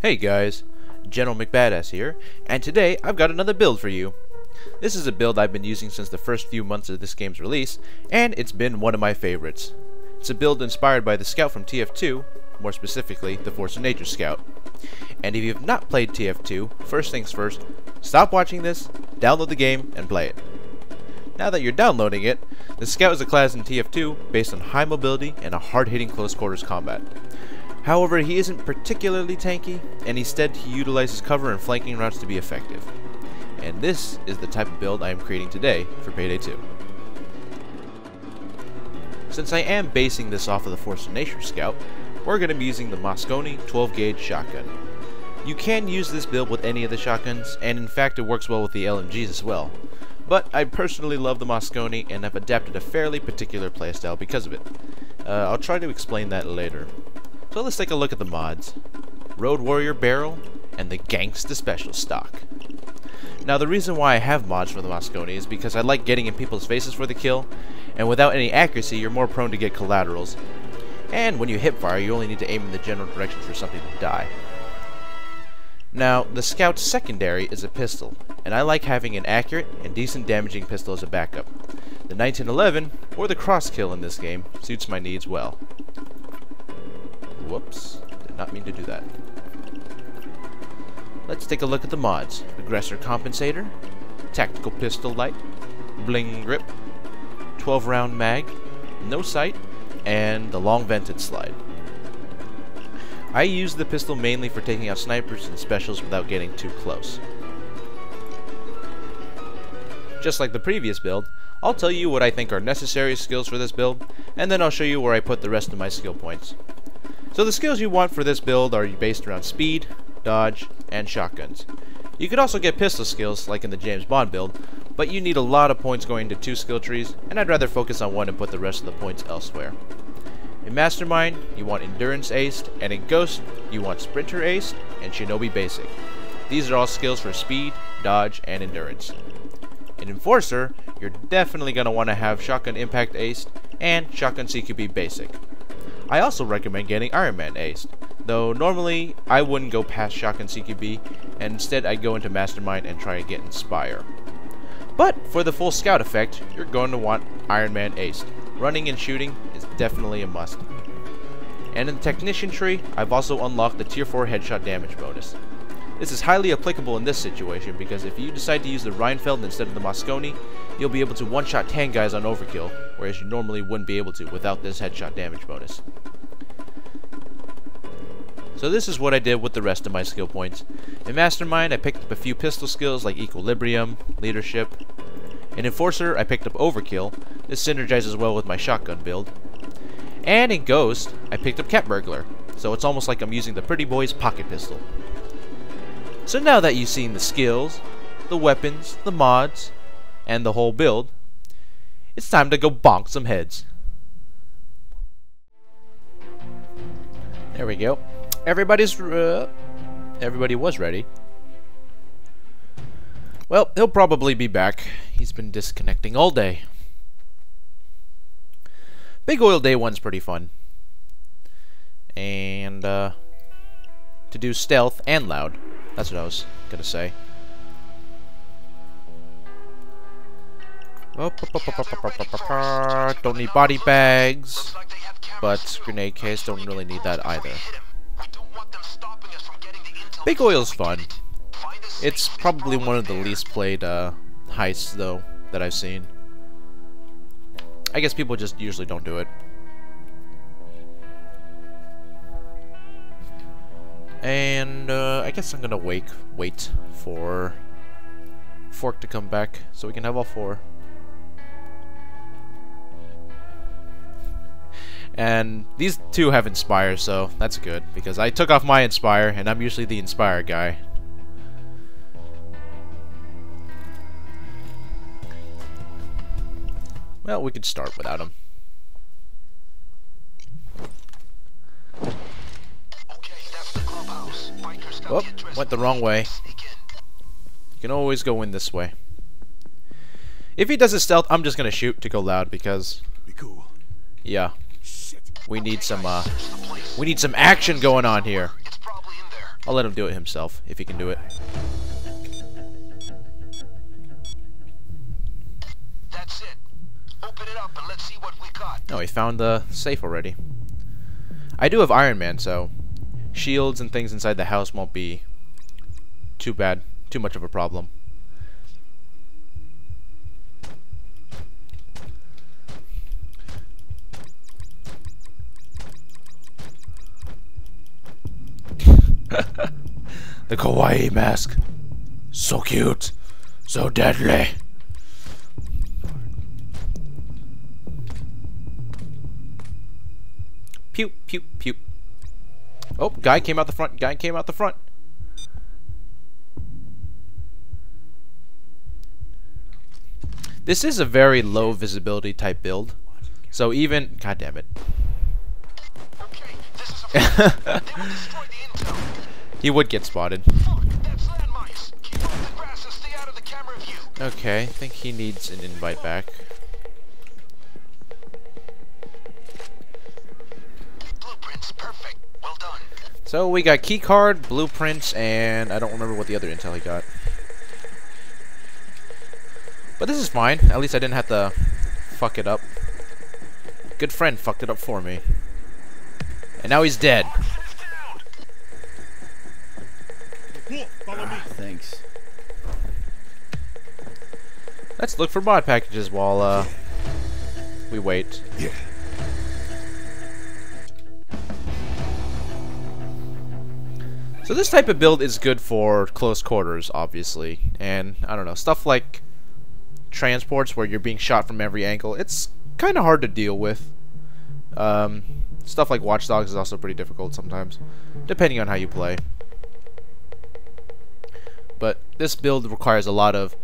Hey guys, GeneralMcBadass here, and today I've got another build for you. This is a build I've been using since the first few months of this game's release, and it's been one of my favorites. It's a build inspired by the Scout from TF2, more specifically, the Force of Nature Scout. And if you've not played TF2, first things first, stop watching this, download the game, and play it. Now that you're downloading it, the Scout is a class in TF2 based on high mobility and a hard-hitting close quarters combat. However, he isn't particularly tanky, and instead he utilizes cover and flanking routes to be effective. And this is the type of build I am creating today for Payday 2. Since I am basing this off of the Force of Nature Scout, we're going to be using the Mosconi 12-gauge shotgun. You can use this build with any of the shotguns, and in fact it works well with the LMGs as well. But I personally love the Mosconi and have adapted a fairly particular playstyle because of it. I'll try to explain that later. So let's take a look at the mods. Road Warrior Barrel and the Gangsta Special Stock. Now the reason why I have mods for the Mosconi is because I like getting in people's faces for the kill, and without any accuracy you're more prone to get collaterals. And when you hip fire you only need to aim in the general direction for something to die. Now the Scout's secondary is a pistol, and I like having an accurate and decent damaging pistol as a backup. The 1911, or the cross kill in this game, suits my needs well. Whoops, did not mean to do that. Let's take a look at the mods. Aggressor Compensator, Tactical Pistol Light, Bling Grip, 12 round mag, No Sight, and the Long Vented Slide. I use the pistol mainly for taking out snipers and specials without getting too close. Just like the previous build, I'll tell you what I think are necessary skills for this build, and then I'll show you where I put the rest of my skill points. So the skills you want for this build are based around speed, dodge, and shotguns. You could also get pistol skills, like in the James Bond build, but you need a lot of points going to 2 skill trees, and I'd rather focus on one and put the rest of the points elsewhere. In Mastermind, you want Endurance Aced, and in Ghost, you want Sprinter Aced and Shinobi Basic. These are all skills for speed, dodge, and endurance. In Enforcer, you're definitely going to want to have Shotgun Impact Aced and Shotgun CQB Basic. I also recommend getting Iron Man Aced, though normally I wouldn't go past Shotgun CQB, and instead I'd go into Mastermind and try to get Inspire. But for the full Scout effect, you're going to want Iron Man Aced. Running and shooting is definitely a must. And in the Technician tree, I've also unlocked the Tier 4 headshot damage bonus. This is highly applicable in this situation because if you decide to use the Reinfeld instead of the Mosconi, you'll be able to one-shot 10 guys on overkill, whereas you normally wouldn't be able to without this headshot damage bonus. So this is what I did with the rest of my skill points. In Mastermind, I picked up a few pistol skills like Equilibrium, Leadership. In Enforcer, I picked up Overkill. This synergizes well with my shotgun build. And in Ghost, I picked up Cat Burglar, so it's almost like I'm using the Pretty Boy's pocket pistol. So now that you've seen the skills, the weapons, the mods, and the whole build, it's time to go bonk some heads. There we go. Everybody was ready. Well, he'll probably be back. He's been disconnecting all day. Big Oil Day 1's pretty fun. And, to do stealth and loud. That's what I was gonna say. Don't need body bags, but grenade case, don't really need that either. Big Oil's fun. It's probably one of the least played heists, though, that I've seen. I guess people just usually don't do it. And I guess I'm gonna wait for Fork to come back so we can have all 4. And these 2 have Inspire, so that's good, because I took off my Inspire, and I'm usually the Inspire guy. Well, we could start without him. Oh, went the wrong way. You can always go in this way. If he does his stealth, I'm just gonna shoot to go loud because... yeah. We need some action going on here. I'll let him do it himself, if he can do it. That's it. Open it up and let's see what we got. Oh, he found the safe already. I do have Iron Man, so shields and things inside the house won't be too bad, too much of a problem. The kawaii mask. So cute. So deadly. Pew, pew, pew. Oh, guy came out the front. Guy came out the front. This is a very low visibility type build. So even... God damn it. Okay, this is a they will destroy the intel. He would get spotted. Fuck, that's landmines. Keep off the grass and stay out of the camera view. Okay, I think he needs an invite back. Blueprints, perfect. Well done. So we got keycard, blueprints, and I don't remember what the other intel he got. But this is fine. At least I didn't have to fuck it up. Good friend fucked it up for me. And now he's dead. Follow me. Thanks. Let's look for mod packages while we wait. Yeah. So this type of build is good for close quarters, obviously. And, I don't know, stuff like transports where you're being shot from every angle, it's kind of hard to deal with. Stuff like Watch Dogs is also pretty difficult sometimes, depending on how you play. But this build requires a lot of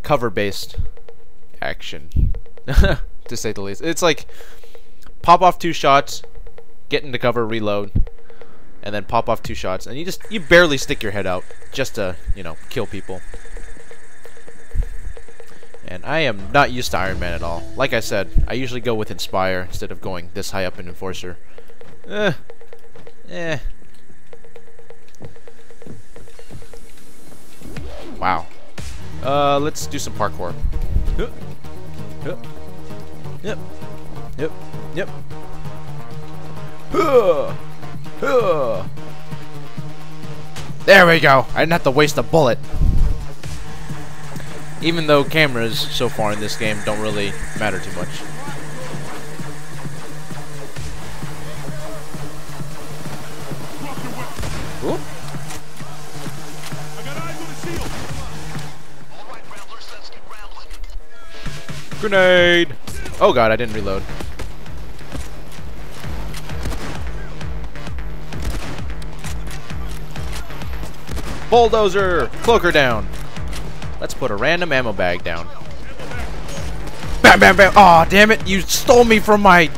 cover-based action, to say the least. It's like, pop off 2 shots, get into cover, reload, and then pop off 2 shots, and you barely stick your head out just to, you know, kill people. And I am not used to Iron Man at all. Like I said, I usually go with Inspire instead of going this high up in Enforcer. Wow. Let's do some parkour. Yep. Yep. Yep. Yep. There we go. I didn't have to waste a bullet. Even though cameras so far in this game don't really matter too much. Ooh. Grenade! Oh god, I didn't reload. Bulldozer! Cloaker down! Let's put a random ammo bag down. Bam, bam, bam! Aw, damn it! You stole me from my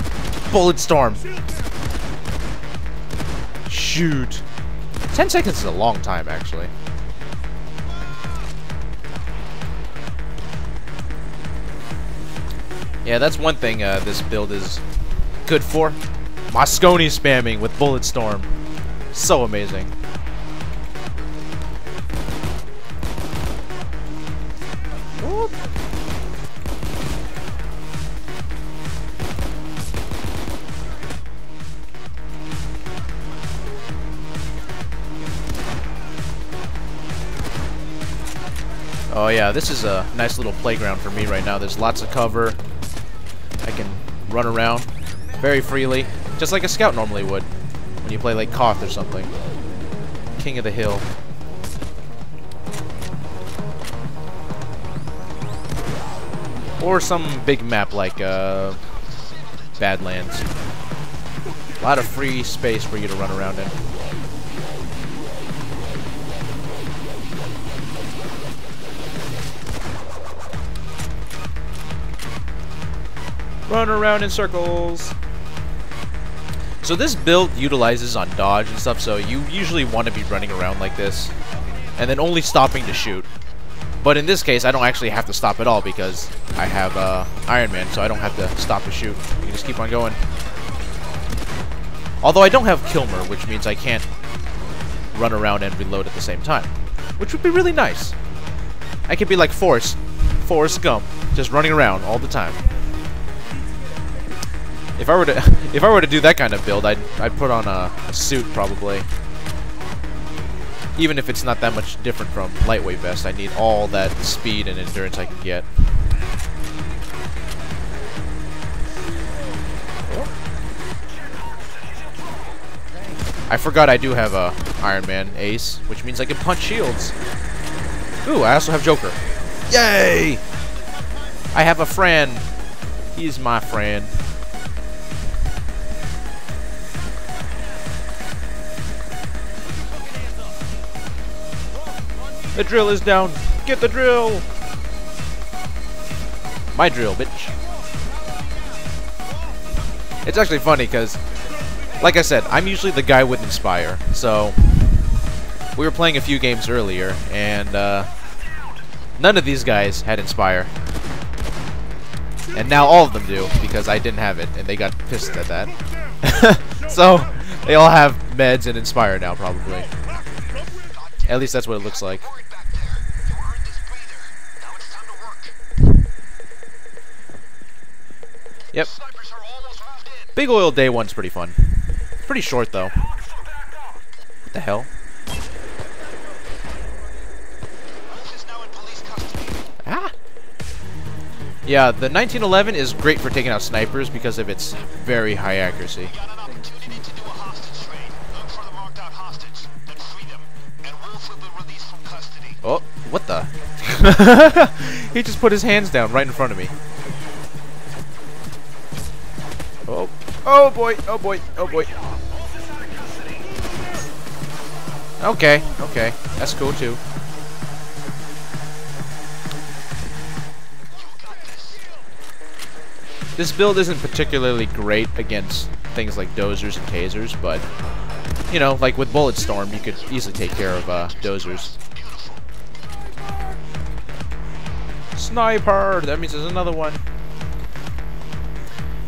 bullet storm! Shoot. 10 seconds is a long time, actually. Yeah, that's one thing this build is good for. Moscone spamming with Bulletstorm. So amazing. Whoop. Oh yeah, this is a nice little playground for me right now. There's lots of cover. I can run around very freely, just like a scout normally would when you play like Koth or something. King of the Hill. Or some big map like Badlands. A lot of free space for you to run around in. Run around in circles. So this build utilizes on dodge and stuff, so you usually want to be running around like this and then only stopping to shoot. But in this case, I don't actually have to stop at all because I have Iron Man, so I don't have to stop to shoot. You can just keep on going. Although I don't have Kilmer, which means I can't run around and reload at the same time, which would be really nice. I could be like Forrest Gump, just running around all the time. If I were to do that kind of build, I'd put on a suit probably. Even if it's not that much different from lightweight vest, I need all that speed and endurance I can get. I forgot I do have a Iron Man ace, which means I can punch shields. Ooh, I also have Joker. Yay! I have a friend. He's my friend. The drill is down. Get the drill. My drill, bitch. It's actually funny because, like I said, I'm usually the guy with Inspire. So we were playing a few games earlier, and none of these guys had Inspire. And now all of them do, because I didn't have it, and they got pissed at that. So they all have meds and Inspire now, probably. At least that's what it looks like. Yep. Big Oil Day 1's pretty fun. Pretty short, though. What the hell? Ah! Yeah, the 1911 is great for taking out snipers because of its very high accuracy. Oh, what the? He just put his hands down right in front of me. Oh, oh boy, oh boy, oh boy. Okay, okay, that's cool too. This build isn't particularly great against things like dozers and tasers, but, you know, like with Bulletstorm, you could easily take care of dozers. Sniper! That means there's another one.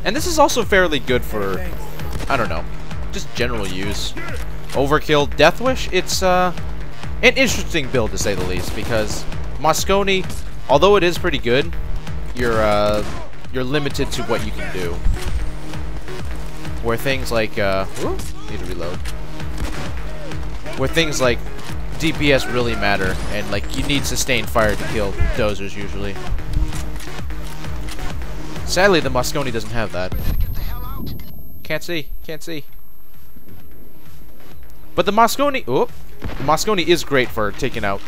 And this is also fairly good for, I don't know, just general use. Overkill, Deathwish, it's an interesting build to say the least, because Mosconi, although it is pretty good, you're limited to what you can do. Where things like, ooh, need to reload. Where things like DPS really matter, and like you need sustained fire to kill dozers usually. Sadly, the Mosconi doesn't have that. Can't see, can't see. But the Mosconi, oh, the Mosconi is great for taking out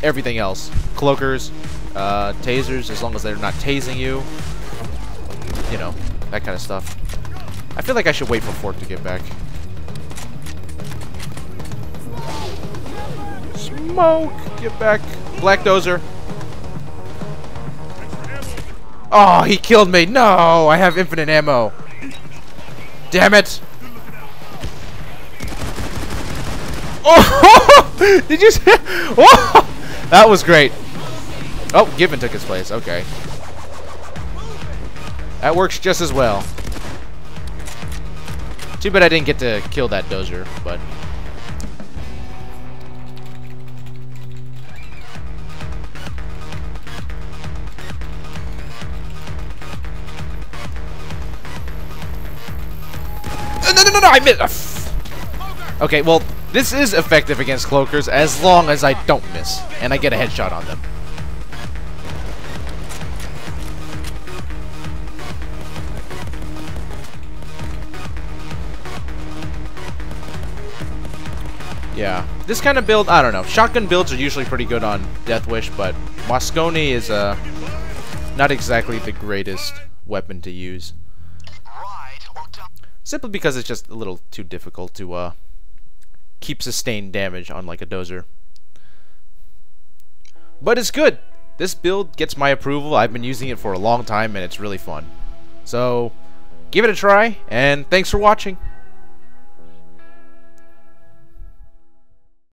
everything else. Cloakers, tasers, as long as they're not tasing you. You know, that kind of stuff. I feel like I should wait for Fork to get back. Smoke! Get back. Black Dozer. Oh, he killed me. No, I have infinite ammo. Damn it. Oh, did you see? Oh, that was great. Oh, Gibbon took his place. Okay. That works just as well. Too bad I didn't get to kill that dozer, but... No, I missed! Okay, well, this is effective against cloakers as long as I don't miss, and I get a headshot on them. Yeah, this kind of build, I don't know. Shotgun builds are usually pretty good on Deathwish, but Mosconi is not exactly the greatest weapon to use. Simply because it's just a little too difficult to keep sustained damage on like a dozer. But it's good. This build gets my approval. I've been using it for a long time and it's really fun. So give it a try, and thanks for watching.